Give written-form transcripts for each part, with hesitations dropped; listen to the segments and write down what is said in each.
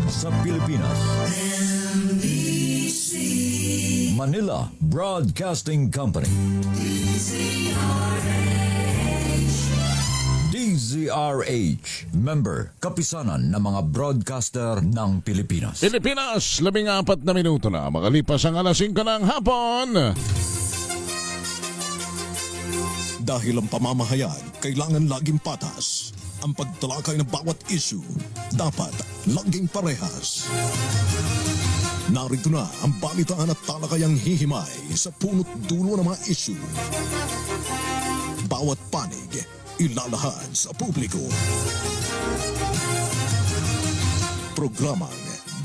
sa Pilipinas. NBC Manila Broadcasting Company. DZRH, member, kapisanan ng mga broadcaster ng Pilipinas. Pilipinas, 14 na minuto na. Makalipas ang alas 5 ng hapon. Dahil ang pamamahayag kailangan laging patas. Ang pagtalakay ng bawat issue dapat laging parehas. Narito na ang balitaan at talakayang hihimay sa punot dulo ng mga issue. Bawat panig ilalahad sa publiko. Programang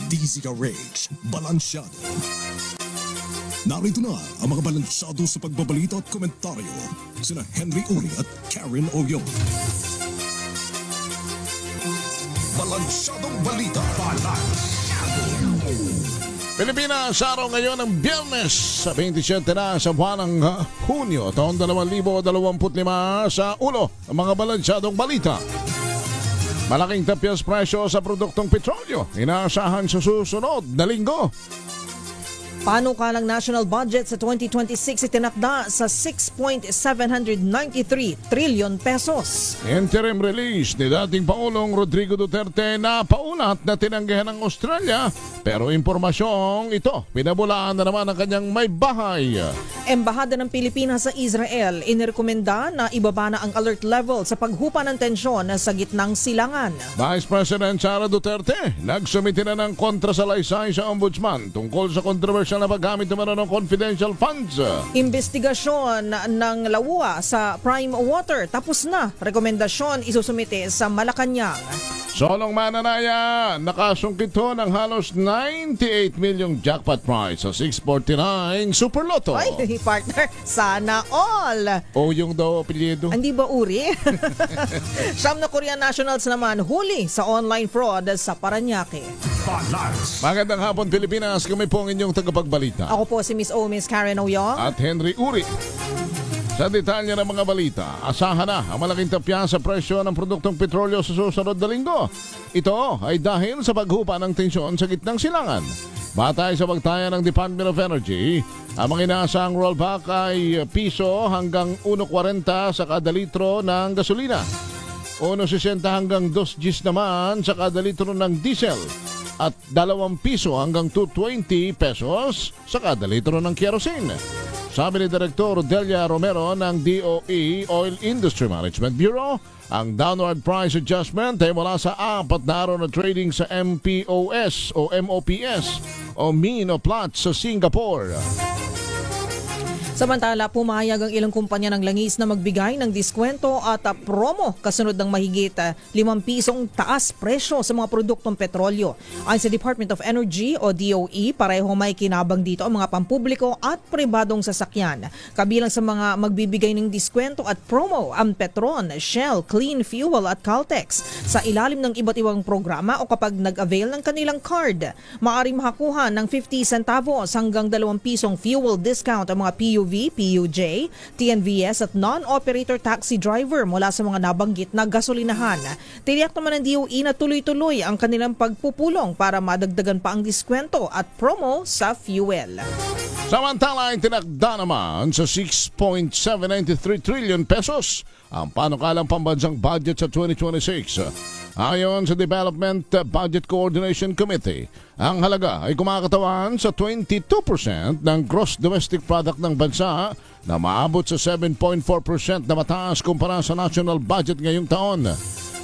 DZRH Balansyado. Narito na ang mga balansyado sa pagbabalita at komentaryo sina Henry Uri at Karen Oyong. Balansyadong balita. Pilipinas, araw ngayon ng Biyernes sa 27 na sa buwan ng Hunyo taon 2025 sa ulo ng mga balansyadong balita. Malaking tapyas presyo sa produktong petrolyo inaasahan sa susunod na linggo. Panukalang national budget sa 2026 itinakda sa 6.793 trillion pesos. Interim release ni dating Pangulong Rodrigo Duterte na paulat na tinanggihan ng Australia, pero impormasyong ito pinabulaan na naman ang kanyang may bahay. Embahada ng Pilipinas sa Israel inirekomenda na ibaba na ang alert level sa paghupa ng tensyon sa gitnang silangan. Vice President Sara Duterte nagsumite na ng kontrasalaysay sa Ombudsman tungkol sa kontrobersyal na paggamit naman ng confidential funds. Investigasyon ng LAUA sa Prime Water tapos na. Rekomendasyon isusumite sa Malacanang. Solong Mananaya, nakasungkit ho ng halos 98 million jackpot prize sa 649 Super Lotto. Ay, partner, sana all. O yung daw apelyido. Hindi ba uri? Siyam na Korean nationals naman huli sa online fraud sa Parañaque. Magandang hapon Pilipinas, kami po ang inyong tagapagbalita. Ako po si Miss Miss Karen Oyong. At Henry Uri. Sa detalye ng mga balita, asahan na ang malaking tapya sa presyo ng produktong petrolyo sa susunod na linggo. Ito ay dahil sa paghupa ng tensyon sa gitnang silangan. Batay sa pagtaya ng Department of Energy, ang mga inaasahang rollback ay piso hanggang 1.40 sa kada litro ng gasolina. 1.60 hanggang 2 Gs naman sa kada litro ng diesel. At 2 piso hanggang 220 pesos sa kada litro ng kerosene. Sabi ni Direktor Delia Romero ng DOE Oil Industry Management Bureau, ang downward price adjustment ay mula sa 4 na araw na trading sa MPOS o MOPS o Mean o Platts sa Singapore. Samantala, pumayag ang ilang kumpanya ng langis na magbigay ng diskwento at promo kasunod ng mahigit 5 pisong taas presyo sa mga produktong petrolyo. Ayon sa Department of Energy o DOE, pareho may kinabang dito ang mga pampubliko at pribadong sasakyan. Kabilang sa mga magbibigay ng diskwento at promo ang Petron, Shell, Clean Fuel at Caltex. Sa ilalim ng iba't ibang programa o kapag nag-avail ng kanilang card, maaari makakuha ng 50 centavos hanggang 2 pisong fuel discount ang mga PUV, PUJ, TNVS at non-operator taxi driver mula sa mga nabanggit na gasolinahan. Tiniyak naman ng DOE na tuloy-tuloy ang kanilang pagpupulong para madagdagan pa ang diskwento at promo sa fuel. Samantala ay tinakda naman sa 6.793 trillion pesos ang panukalang pambansang budget sa 2026. Ayon sa Development Budget Coordination Committee, ang halaga ay kumakatawan sa 22% ng gross domestic product ng bansa na maabot sa 7.4% na mataas kumpara sa national budget ngayong taon.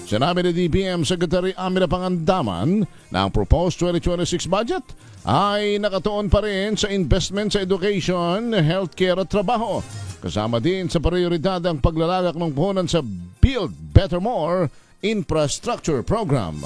Sinabi ni DBM Secretary Amira Pangandaman na ang proposed 2026 budget ay nakatuon pa rin sa investment sa education, healthcare at trabaho. Kasama din sa prioridad ang paglalagak ng puhunan sa Build Better More infrastructure program.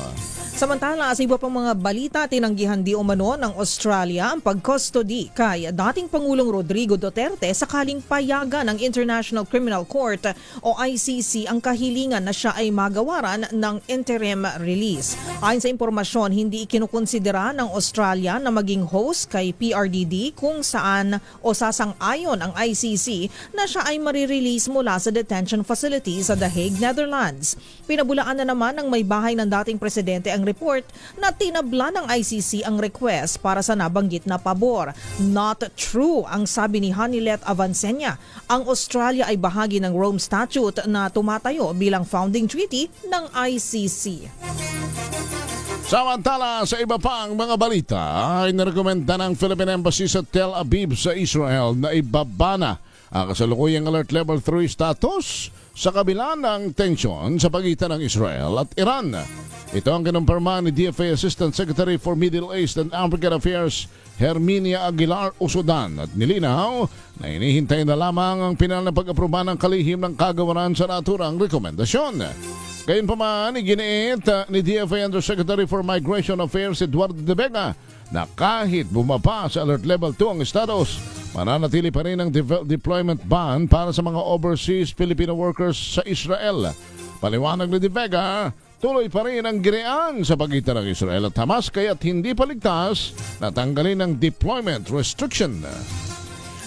Samantala, sa iba pang mga balita, tinanggihan di umano ng Australia ang pag-custody kay dating Pangulong Rodrigo Duterte sakaling payagan ng International Criminal Court o ICC ang kahilingan na siya ay magawaran ng interim release. Ayon sa impormasyon, hindi ikinukonsidera ng Australia na maging host kay PRDD kung saan o sasang-ayon ang ICC na siya ay marirelease mula sa detention facility sa The Hague, Netherlands. Pinabula Binilaan na naman ng may bahay ng dating presidente ang report na tinabla ng ICC ang request para sa nabanggit na pabor. Not true ang sabi ni Hanilet Avancenia. Ang Australia ay bahagi ng Rome Statute na tumatayo bilang founding treaty ng ICC. Samantala, sa iba pang mga balita, ay narekomenda ng Philippine Embassy sa Tel Aviv sa Israel na ibaba na ang kasalukuyang Alert Level 3 status sa kabila ng tensyon sa pagitan ng Israel at Iran. Ito ang kinumpirma ni DFA Assistant Secretary for Middle East and African Affairs Herminia Aguilar Usudan at nilinaw na hinihintay na lamang ang pinal na pag-aproba ng kalihim ng kagawaran sa naturang rekomendasyon. Gayunpaman, iginiit ni DFA Undersecretary for Migration Affairs Eduardo De Vega na kahit bumaba sa Alert Level 2 ang status, mananatili pa rin ang deployment ban para sa mga overseas Filipino workers sa Israel. Paliwanag ni De Vega, tuloy pa rin ang girian sa pagitan ng Israel at Hamas kaya't hindi paligtas na tanggalin ang deployment restriction.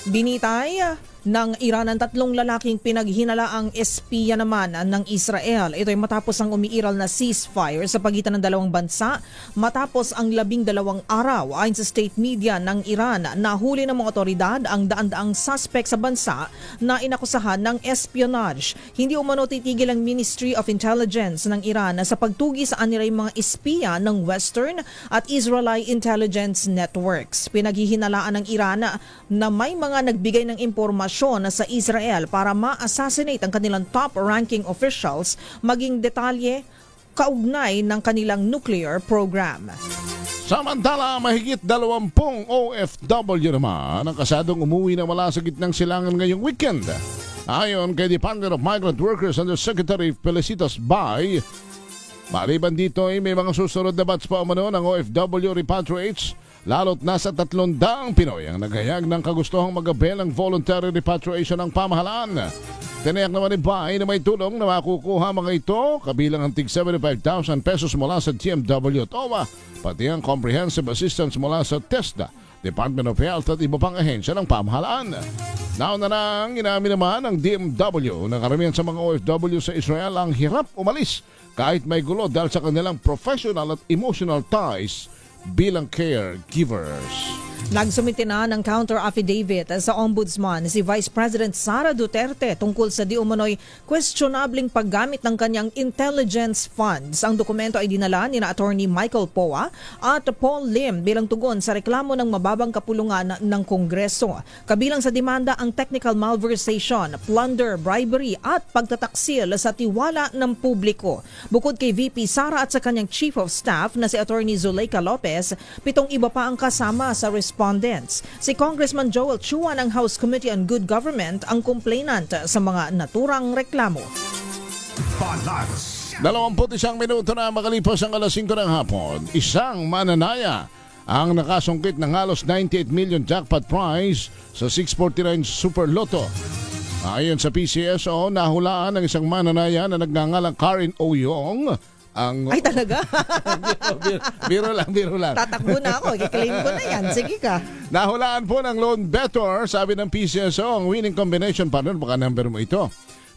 Binitay ng Iran ang 3 lalaking pinaghinalaang espiya naman ng Israel. Ito ay matapos ang umiiral na ceasefire sa pagitan ng dalawang bansa matapos ang 12 araw. Ayon sa state media ng Iran, nahuli ng mga otoridad ang daan-daang suspect sa bansa na inakusahan ng espionage. Hindi umano titigil ang Ministry of Intelligence ng Iran sa pagtugi sa anilang mga espiya ng Western at Israeli intelligence networks. Pinaghihinalaan ng Iran na may mga nagbigay ng impormasyon sa Israel para ma-assassinate ang kanilang top-ranking officials maging detalye kaugnay ng kanilang nuclear program. Samantala, mahigit 20 OFW naman ang kasadong umuwi na mula sa gitnang silangan ngayong weekend. Ayon kay Department of Migrant Workers Under Secretary Felicitas Bay, maliban dito ay may mga susunod na batch pa umano ng OFW repatriates. Lalo't nasa 300 Pinoy ang naghayag ng kagustuhang mag-avail ng voluntary repatriation ng pamahalaan. Tiniyak naman ni Bay na may tulong na makukuha mga ito kabilang ang tig 75,000 pesos mula sa DMW at OWA, pati ang comprehensive assistance mula sa TESDA, Department of Health at iba pang ahensya ng pamahalaan. Nauna nang inamin naman ng DMW na karamihan sa mga OFW sa Israel ang hirap umalis kahit may gulo dahil sa kanilang professional at emotional ties bilang caregivers. Nagsumite na ng counter-affidavit sa Ombudsman si Vice President Sara Duterte tungkol sa di umano'y questionabling paggamit ng kanyang intelligence funds. Ang dokumento ay dinala ni na Attorney Michael Poa at Paul Lim bilang tugon sa reklamo ng mababang kapulungan ng Kongreso. Kabilang sa demanda ang technical malversation, plunder, bribery at pagtataksil sa tiwala ng publiko. Bukod kay VP Sara at sa kanyang Chief of Staff na si Attorney Zuleika Lopez, 7 iba pa ang kasama sa respondents. Si Congressman Joel Chua ng House Committee on Good Government ang complainant sa mga naturang reklamo. 21 minuto na makalipas ang alas 5 ng hapon. Isang mananaya ang nakasungkit ng halos 98 million jackpot prize sa 649 Super Lotto. Ayon sa PCSO, nahulaan ng isang mananaya na nagngangalang Karen Oyong. Ay talaga? Biro lang. Tatakbo na ako, i-claim ko na yan. Sige ka. Nahulaan po ng loan better, sabi ng PCSO, ang winning combination partner, baka number mo ito,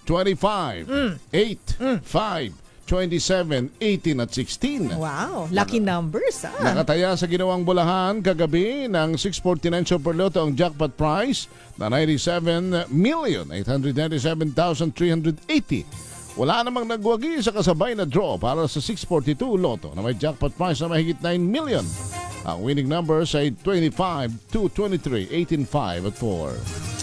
25, 8, 5, 27, 18 at 16. Wow, lucky numbers. Nakataya sa ginawang bulahan kagabi ng 649 Super Lotto ang jackpot prize na 97,897,380. Wala namang nagwagi sa kasabay na draw para sa 642 Lotto na may jackpot prize na mahigit 9 million. Ang winning numbers ay 25, 2, 23, 18, 5 at 4.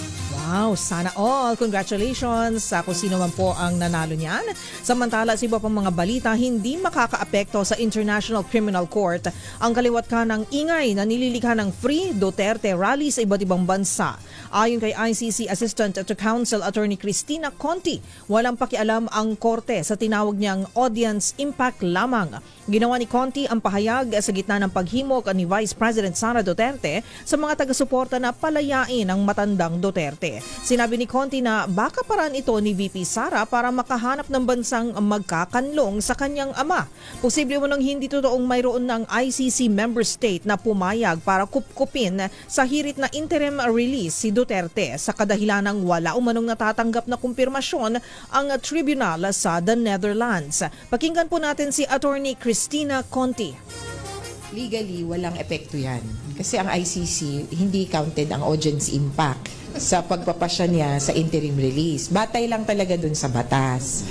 Wow, sana all. Congratulations sa kung sino man po ang nanalo niyan. Samantala, sa iba pang mga balita, hindi makakaapekto sa International Criminal Court ang kaliwat ka ng ingay na nililikha ng Free Duterte rally sa iba't ibang bansa. Ayon kay ICC Assistant to Counsel Attorney Cristina Conti, walang pakialam ang korte sa tinawag niyang audience impact lamang. Ginawa ni Conti ang pahayag sa gitna ng paghimok ni Vice President Sara Duterte sa mga taga-suporta na palayain ang matandang Duterte. Sinabi ni Conti na baka paraan ito ni VP Sara para makahanap ng bansang magkakanlong sa kanyang ama. Posible mo nang hindi totoong mayroon ng ICC member state na pumayag para kupkupin sa hirit na interim release si Duterte Duterte sa kadahilan ng wala umanong natatanggap na kumpirmasyon ang tribunal sa the Netherlands. Pakinggan po natin si Attorney Cristina Conti. Legally, walang epekto yan. Kasi ang ICC, hindi counted ang audience impact sa pagpapasya niya sa interim release. Batay lang talaga dun sa batas.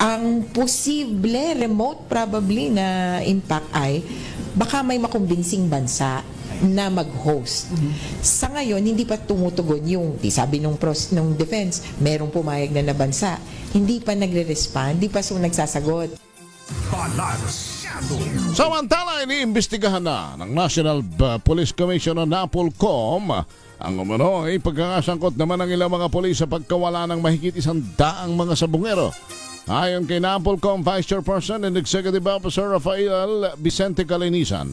Ang posible, remote probably na impact ay baka may makumbinsing bansa na mag-host. Sa ngayon, hindi pa tumutugon yung, sabi nung defense, merong pumayag na bansa. Hindi pa nagre-respond, hindi pa nagsasagot. Samantala, iniimbestigahan na ng National Police Commission o NAPOLCOM ang umano'y pagkakasangkot naman ng ilang mga polis sa pagkawala ng mahigit 100 mga sabungero. Ayon kay NAPOLCOM Vice Chairperson and Executive Officer Rafael Vicente Calinisan,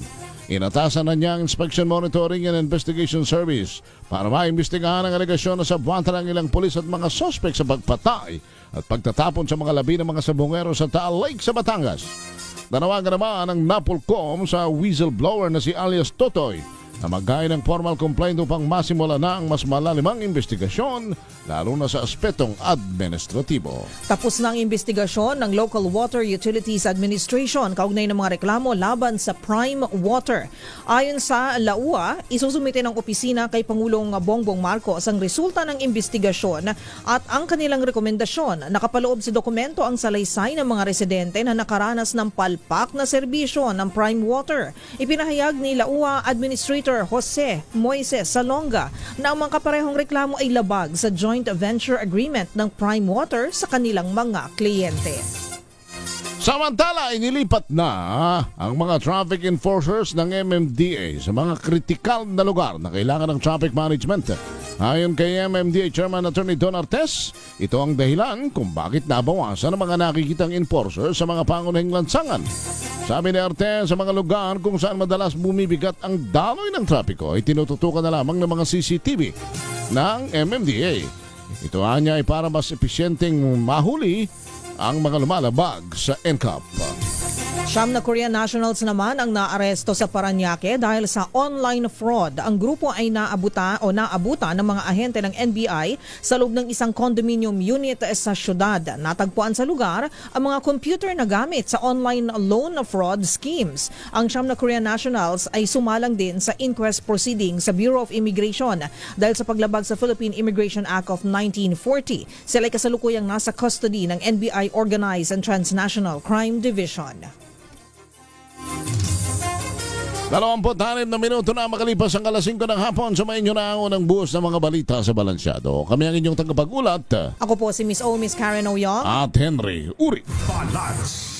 inatasan na niya ang Inspection Monitoring and Investigation Service para maimbestigahan ang alegasyon na sabuatan ng ilang polis at mga sospek sa pagpatay at pagtatapon sa mga labi ng mga sabungero sa Taal Lake sa Batangas. Nanawagan naman ang NAPOLCOM sa whistleblower na si alias Totoy na maggaya ng formal complaint upang masimula na ang mas malalimang investigasyon lalo na sa aspetong administratibo. Tapos na ang investigasyon ng Local Water Utilities Administration kaugnay ng mga reklamo laban sa Prime Water. Ayon sa LAUA, isusumite ng opisina kay Pangulong Bongbong Marcos ang resulta ng investigasyon at ang kanilang rekomendasyon. Nakapaloob sa dokumento ang salaysay ng mga residente na nakaranas ng palpak na serbisyo ng Prime Water. Ipinahayag ni LAUA Administrator Jose Moises Salonga na ang mga kaparehong reklamo ay labag sa joint venture agreement ng Prime Water sa kanilang mga kliyente. Samantala, inilipat na ang mga traffic enforcers ng MMDA sa mga kritikal na lugar na kailangan ng traffic management. Ayon kay MMDA Chairman Attorney Don Artes, ito ang dahilan kung bakit nabawasan ang mga nakikitang enforcers sa mga pangunahing lansangan. Sabi ni Artes, sa mga lugar kung saan madalas bumibigat ang daloy ng trapiko ay tinututukan na lamang ng mga CCTV ng MMDA. Ito anya ay para mas episyenteng mahuli ang mga lumalabag sa NCAP. 9 na Korean nationals naman ang naaresto sa Parañaque dahil sa online fraud. Ang grupo ay naabutan ng mga ahente ng NBI sa loob ng isang condominium unit sa syudad. Natagpuan sa lugar ang mga computer na gamit sa online loan fraud schemes. Ang 9 na Korean nationals ay sumalang din sa inquest proceeding sa Bureau of Immigration dahil sa paglabag sa Philippine Immigration Act of 1940. Sila ay kasalukuyang nasa custody ng NBI Organized and Transnational Crime Division. 26 na minuto na makalipas ang alas 5 ng hapon. Sumayin nyo na ang unang buhos ng mga balita sa Balansyado. Kami ang inyong tagapag-ulat. Ako po si Miss Karen Oyong At Henry Uri. Balance